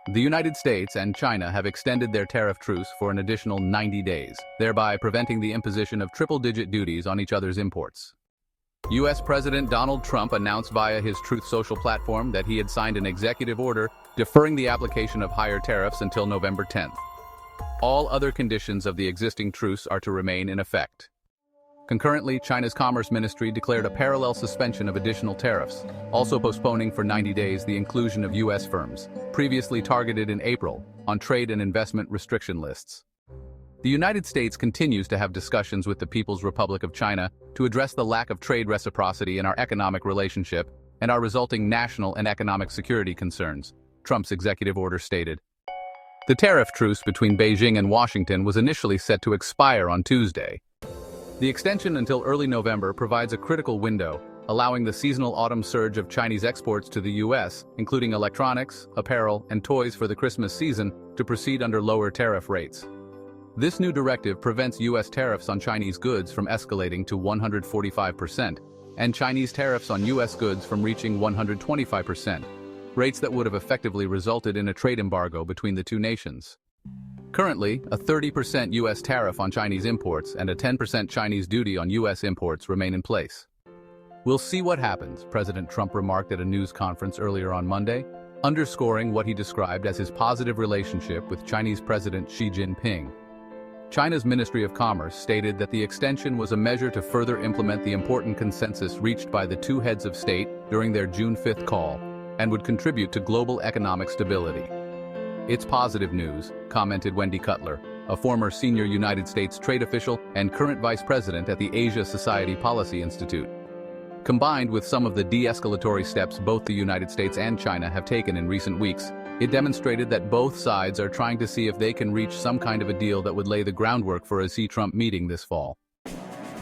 The United States and China have extended their tariff truce for an additional 90 days, thereby preventing the imposition of triple-digit duties on each other's imports. U.S. President Donald Trump announced via his Truth Social platform that he had signed an executive order deferring the application of higher tariffs until November 10th. All other conditions of the existing truce are to remain in effect. Concurrently, China's Commerce Ministry declared a parallel suspension of additional tariffs, also postponing for 90 days the inclusion of U.S. firms, previously targeted in April, on trade and investment restriction lists. The United States continues to have discussions with the People's Republic of China to address the lack of trade reciprocity in our economic relationship and our resulting national and economic security concerns, Trump's executive order stated. The tariff truce between Beijing and Washington was initially set to expire on Tuesday. The extension until early November provides a critical window, allowing the seasonal autumn surge of Chinese exports to the U.S., including electronics, apparel, and toys for the Christmas season, to proceed under lower tariff rates. This new directive prevents U.S. tariffs on Chinese goods from escalating to 145%, and Chinese tariffs on U.S. goods from reaching 125%, rates that would have effectively resulted in a trade embargo between the two nations. Currently, a 30% U.S. tariff on Chinese imports and a 10% Chinese duty on U.S. imports remain in place. "We'll see what happens," President Trump remarked at a news conference earlier on Monday, underscoring what he described as his positive relationship with Chinese President Xi Jinping. China's Ministry of Commerce stated that the extension was a measure to further implement the important consensus reached by the two heads of state during their June 5th call, and would contribute to global economic stability. "It's positive news," commented Wendy Cutler, a former senior United States trade official and current vice president at the Asia Society Policy Institute. Combined with some of the de-escalatory steps both the United States and China have taken in recent weeks, it demonstrated that both sides are trying to see if they can reach some kind of a deal that would lay the groundwork for a Xi-Trump meeting this fall.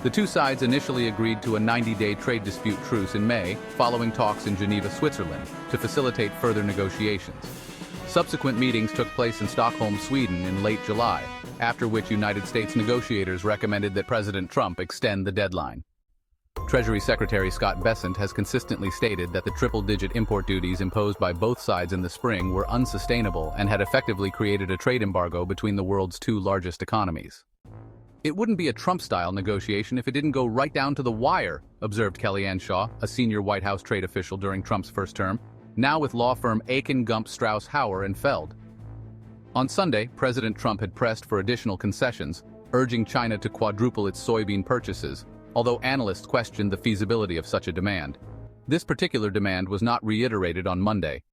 The two sides initially agreed to a 90-day trade dispute truce in May, following talks in Geneva, Switzerland, to facilitate further negotiations. Subsequent meetings took place in Stockholm, Sweden in late July, after which United States negotiators recommended that President Trump extend the deadline. Treasury Secretary Scott Bessent has consistently stated that the triple-digit import duties imposed by both sides in the spring were unsustainable and had effectively created a trade embargo between the world's two largest economies. "It wouldn't be a Trump-style negotiation if it didn't go right down to the wire," observed Kellyanne Shaw, a senior White House trade official during Trump's first term, now with law firm Aiken Gump Strauss Hauer and Feld. On Sunday, President Trump had pressed for additional concessions, urging China to quadruple its soybean purchases, although analysts questioned the feasibility of such a demand. This particular demand was not reiterated on Monday,